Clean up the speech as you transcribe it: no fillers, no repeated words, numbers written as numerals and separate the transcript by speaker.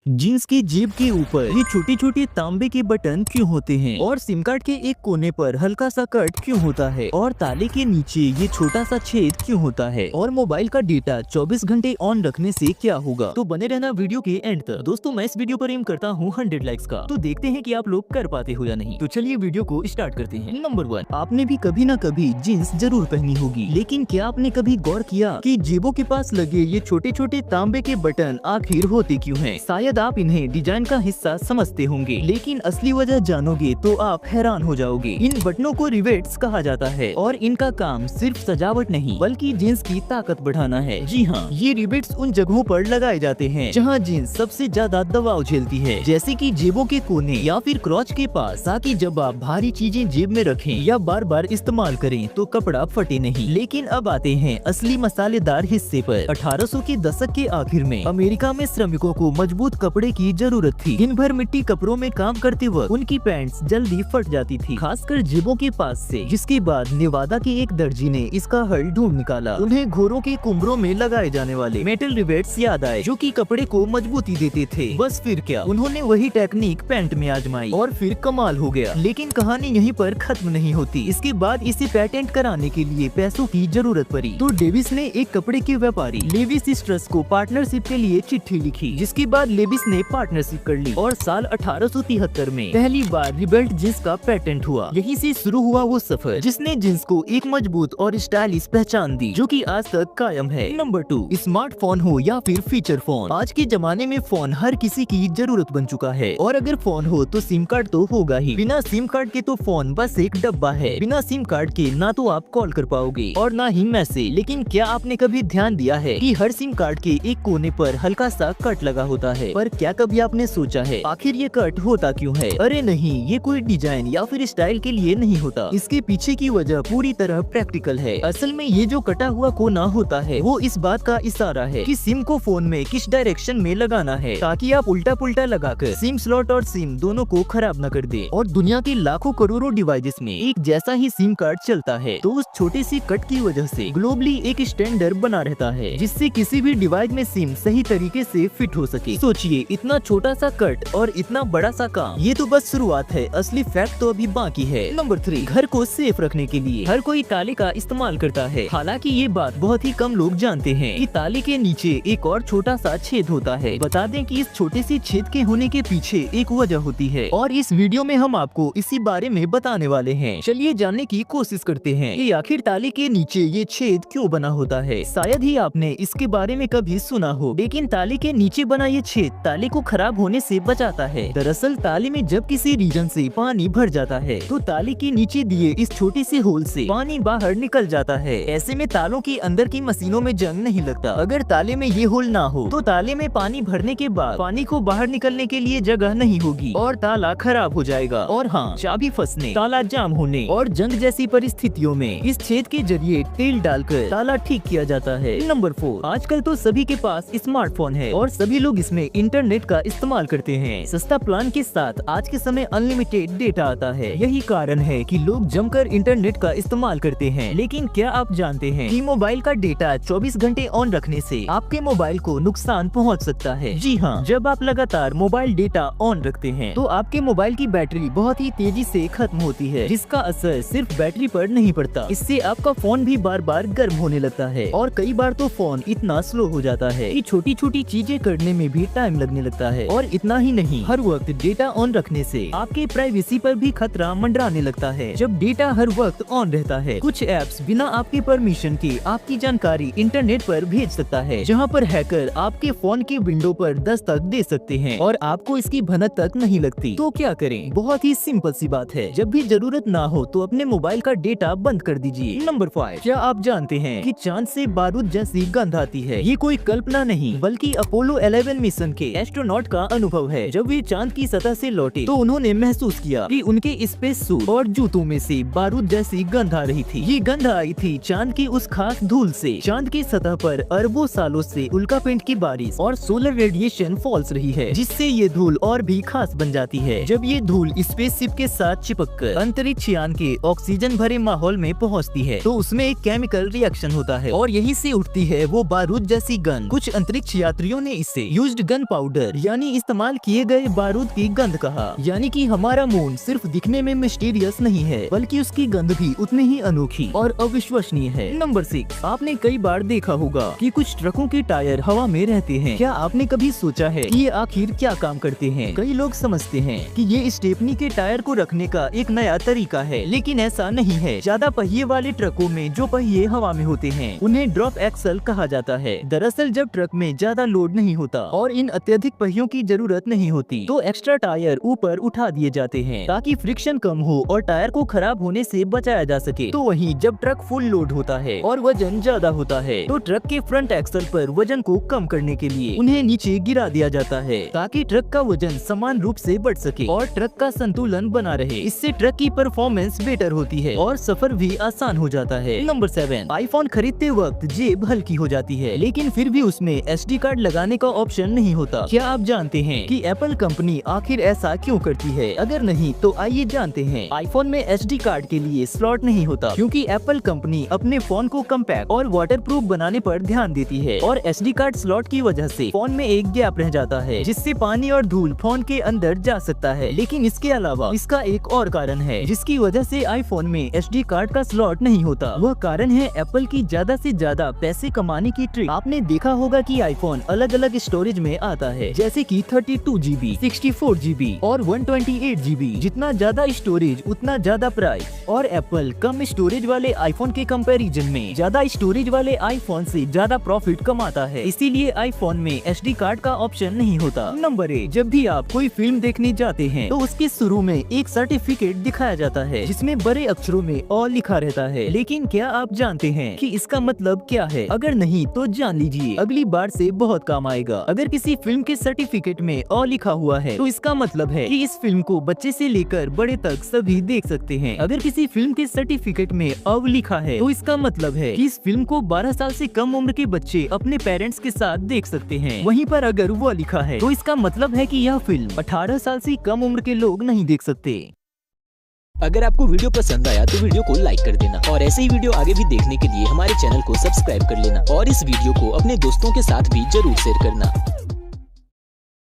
Speaker 1: Jeans की जेब के ऊपर ये छोटे छोटे तांबे के बटन क्यों होते हैं और सिम कार्ड के एक कोने पर हल्का सा कट क्यों होता है और ताले के नीचे ये छोटा सा छेद क्यों होता है और मोबाइल का डेटा 24 घंटे ऑन रखने से क्या होगा। तो बने रहना वीडियो के एंड तक। दोस्तों मैं इस वीडियो पर एम करता हूँ 100 लाइक्स का, तो देखते हैं कि आप लोग कर पाते हो या नहीं। तो चलिए वीडियो को स्टार्ट करते हैं। नंबर 1, आपने भी कभी न कभी जीन्स जरूर पहनी होगी, लेकिन क्या आपने कभी गौर किया कि जेबों के पास लगे ये छोटे छोटे तांबे के बटन आखिर होते क्यों हैं? शायद आप इन्हें डिजाइन का हिस्सा समझते होंगे, लेकिन असली वजह जानोगे तो आप हैरान हो जाओगे। इन बटनों को रिवेट्स कहा जाता है और इनका काम सिर्फ सजावट नहीं बल्कि जींस की ताकत बढ़ाना है। जी हाँ, ये रिवेट्स उन जगहों पर लगाए जाते हैं जहाँ जींस सबसे ज्यादा दबाव झेलती है, जैसे कि जेबों के कोने या फिर क्रॉच के पास, ताकि जब आप भारी चीजें जेब में रखें या बार बार इस्तेमाल करें तो कपड़ा फटे नहीं। लेकिन अब आते हैं असली मसालेदार हिस्से पर। 1800 के दशक के आखिर में अमेरिका में श्रमिकों को मजबूत कपड़े की जरूरत थी। दिन भर मिट्टी कपड़ों में काम करते वक्त उनकी पैंट्स जल्दी फट जाती थी, खासकर जेबों के पास से। जिसके बाद नेवादा के एक दर्जी ने इसका हल ढूंढ निकाला। उन्हें घोड़ों के कुम्भरों में लगाए जाने वाले मेटल रिवेट्स याद आए, जो कि कपड़े को मजबूती देते थे। बस फिर क्या, उन्होंने वही टेक्निक पैंट में आजमाई और फिर कमाल हो गया। लेकिन कहानी यहीं पर खत्म नहीं होती। इसके बाद इसे पेटेंट कराने के लिए पैसों की जरूरत पड़ी, तो डेविस ने एक कपड़े के व्यापारी लेविस स्ट्रस को पार्टनरशिप के लिए चिट्ठी लिखी। जिसके बाद लेविस ने पार्टनरशिप कर ली और साल 1873 में पहली बार रिबेल्ट जींस का पेटेंट हुआ। यहीं से शुरू हुआ वो सफर जिसने जींस को एक मजबूत और स्टाइलिश पहचान दी, जो कि आज तक कायम है। नंबर 2, स्मार्टफोन हो या फिर फीचर फोन। आज के जमाने में फोन हर किसी की जरूरत बन चुका है, और अगर फोन हो तो सिम कार्ड तो होगा ही। बिना सिम कार्ड के तो फोन बस एक डब्बा है। बिना सिम कार्ड के ना तो आप कॉल कर पाओगे और ना ही मैसेज। लेकिन क्या आपने कभी ध्यान दिया है कि हर सिम कार्ड के एक कोने पर हल्का सा कट लगा होता है? पर क्या कभी आपने सोचा है आखिर ये कट होता क्यों है? अरे नहीं, ये कोई डिजाइन या फिर स्टाइल के लिए नहीं होता। इसके पीछे की वजह पूरी तरह प्रैक्टिकल है। असल में ये जो कटा हुआ कोना होता है वो इस बात का इशारा है कि सिम को फोन में किस डायरेक्शन में लगाना है, ताकि आप उल्टा पुल्टा लगाकर सिम स्लॉट और सिम दोनों को खराब न कर दे। और दुनिया के लाखों करोड़ों डिवाइसेस में एक जैसा ही सिम कार्ड चलता है, तो उस छोटे सी कट की वजह से ग्लोबली एक स्टैंडर्ड बना रहता है, जिससे किसी भी डिवाइस में सिम सही तरीके से फिट हो सके। सोचिए, इतना छोटा सा कट और इतना बड़ा सा काम, ये तो बस शुरुआत है। असली फैक्ट तो अभी बाकी है। नंबर 3, घर को सेफ रखने के लिए हर कोई ताले का इस्तेमाल करता है। हालांकि ये बात बहुत ही कम लोग जानते हैं कि ताले के नीचे एक और छोटा सा छेद होता है। बता दें कि इस छोटे से छेद के होने के पीछे एक वजह होती है, और इस वीडियो में हम आपको इसी बारे में बताने वाले हैं। चलिए जानने की कोशिश करते हैं कि आखिर ताले के नीचे ये छेद क्यों बना होता है। शायद ही आपने इसके बारे में कभी सुना हो, लेकिन ताले के नीचे बना ये छेद ताले को खराब होने से बचाता है। दरअसल ताले में जब किसी रीजन से पानी भर जाता है तो ताले के नीचे दिए इस छोटे से होल से पानी बाहर निकल जाता है। ऐसे में तालों के अंदर की मशीनों में जंग नहीं लगता। अगर ताले में ये होल ना हो तो ताले में पानी भरने के बाद पानी को बाहर निकलने के लिए जगह नहीं होगी और ताला खराब हो जाएगा। और हाँ, चाबी फंसने, ताला जाम होने और जंग जैसी परिस्थितियों में इस छेद के जरिए तेल डालकर ताला ठीक किया जाता है। नंबर 4, आजकल तो सभी के पास स्मार्टफोन है और सभी लोग इसमें इंटरनेट का इस्तेमाल करते हैं। सस्ता प्लान के साथ आज के समय अनलिमिटेड डेटा आता है। यही कारण है कि लोग जमकर इंटरनेट का इस्तेमाल करते हैं। लेकिन क्या आप जानते हैं कि मोबाइल का डेटा 24 घंटे ऑन रखने से आपके मोबाइल को नुकसान पहुंच सकता है? जी हाँ, जब आप लगातार मोबाइल डेटा ऑन रखते हैं तो आपके मोबाइल की बैटरी बहुत ही तेजी से खत्म होती है, जिसका असर सिर्फ बैटरी पर नहीं पड़ता। इससे आपका फोन भी बार बार गर्म होने लगता है, और कई बार तो फोन इतना स्लो हो जाता है कि छोटी छोटी चीजें करने में भी टाइम लगने लगता है। और इतना ही नहीं, हर वक्त डेटा ऑन रखने से आपके प्राइवेसी पर भी खतरा मंडराने लगता है। जब डेटा हर वक्त ऑन रहता है, कुछ ऐप्स बिना आपके परमिशन के आपकी जानकारी इंटरनेट पर भेज सकता है, जहां पर हैकर आपके फोन की विंडो पर दस्तक दे सकते हैं और आपको इसकी भनक तक नहीं लगती। तो क्या करें? बहुत ही सिंपल सी बात है, जब भी जरूरत ना हो तो अपने मोबाइल का डेटा बंद कर दीजिए। नंबर 5, क्या आप जानते हैं कि चांद से बारूद जैसी गंध आती है? ये कोई कल्पना नहीं बल्कि अपोलो 11 मिशन के एस्ट्रोनॉट का अनुभव है। जब वे चांद की सतह से लौटे तो उन्होंने महसूस किया कि उनके स्पेस सूट और जूतों में से बारूद जैसी गंध आ रही थी। ये गंध आई थी चांद की उस खास धूल से। चांद की सतह पर अरबों सालों से उल्कापिंड की बारिश और सोलर रेडिएशन फॉल्स रही है, जिससे ये धूल और भी खास बन जाती है। जब ये धूल स्पेसशिप के साथ चिपककर अंतरिक्ष यान के ऑक्सीजन भरे माहौल में पहुंचती है तो उसमें एक केमिकल रिएक्शन होता है और यहीं से उठती है वो बारूद जैसी गंध। कुछ अंतरिक्ष यात्रियों ने इसे यूज्ड गन पाउडर यानी इस्तेमाल किए गए बारूद की गंध कहा। यानी कि हमारा मून सिर्फ दिखने में मिस्टीरियस नहीं है बल्कि उसकी गंध भी उतनी ही अनोखी और अविश्वसनीय है। नंबर 6, आपने कई बार देखा होगा कि कुछ ट्रकों के टायर हवा में रहते हैं। क्या आपने कभी सोचा है कि ये आखिर क्या काम करते हैं? कई लोग समझते हैं कि ये स्टेपनी के टायर को रखने का एक नया तरीका है, लेकिन ऐसा नहीं है। ज्यादा पहिए वाले ट्रकों में जो पहिए हवा में होते हैं उन्हें ड्रॉप एक्सल कहा जाता है। दरअसल जब ट्रक में ज्यादा लोड नहीं होता और इन अत्यधिक पहियों की जरूरत नहीं होती तो एक्स्ट्रा टायर ऊपर उठा दिए जाते हैं ताकि फ्रिक्शन कम हो और टायर को खराब होने से बचाया जा सके। तो वहीं जब ट्रक फुल लोड होता है और वजन ज्यादा होता है तो ट्रक के फ्रंट एक्सल पर वजन को कम करने के लिए उन्हें नीचे गिरा दिया जाता है ताकि ट्रक का वजन समान रूप से बढ़ सके और ट्रक का संतुलन बना रहे। इससे ट्रक की परफॉर्मेंस बेटर होती है और सफर भी आसान हो जाता है। नंबर 7, आईफोन खरीदते वक्त जेब हल्की हो जाती है लेकिन फिर भी उसमें SD कार्ड लगाने का ऑप्शन नहीं होता। क्या आप जानते हैं कि एप्पल कंपनी आखिर ऐसा क्यों करती है? अगर नहीं तो आइए जानते हैं। आईफोन में SD कार्ड के लिए स्लॉट नहीं होता क्योंकि एप्पल कंपनी अपने फोन को कम्पैक्ट और वाटरप्रूफ बनाने पर ध्यान देती है और SD कार्ड स्लॉट की वजह से फोन में एक गैप रह जाता है जिससे पानी और धूल फोन के अंदर जा सकता है। लेकिन इसके अलावा इसका एक और कारण है जिसकी वजह से आईफोन में SD कार्ड का स्लॉट नहीं होता। वह कारण है एप्पल की ज्यादा से ज्यादा पैसे कमाने की ट्रिक। आपने देखा होगा कि आईफोन अलग अलग स्टोरेज में आता है जैसे कि 32GB, 64GB और 128GB। जितना ज्यादा स्टोरेज उतना ज्यादा प्राइस। और एप्पल कम स्टोरेज वाले आईफोन के कंपैरिजन में ज्यादा स्टोरेज वाले आईफोन से ज्यादा प्रॉफिट कमाता है, इसीलिए आईफोन में SD कार्ड का ऑप्शन नहीं होता। नंबर 8, जब भी आप कोई फिल्म देखने जाते हैं तो उसके शुरू में एक सर्टिफिकेट दिखाया जाता है जिसमें बड़े अक्षरों में और लिखा रहता है। लेकिन क्या आप जानते हैं कि इसका मतलब क्या है? अगर नहीं तो जान लीजिए, अगली बार से बहुत काम आएगा। अगर किसी फिल्म के सर्टिफिकेट में और लिखा हुआ है तो इसका मतलब है कि इस फिल्म को बच्चे से लेकर बड़े तक सभी देख सकते हैं। अगर किसी फिल्म के सर्टिफिकेट में अब लिखा है तो इसका मतलब है कि इस फिल्म को 12 साल से कम उम्र के बच्चे अपने पेरेंट्स के साथ देख सकते हैं। वहीं पर अगर वो लिखा है तो इसका मतलब है कि यह फिल्म 18 साल से कम उम्र के लोग नहीं देख सकते।
Speaker 2: अगर आपको वीडियो पसंद आया तो वीडियो को लाइक कर देना और ऐसे ही वीडियो आगे भी देखने के लिए हमारे चैनल को सब्सक्राइब कर लेना और इस वीडियो को अपने दोस्तों के साथ भी जरूर शेयर करना।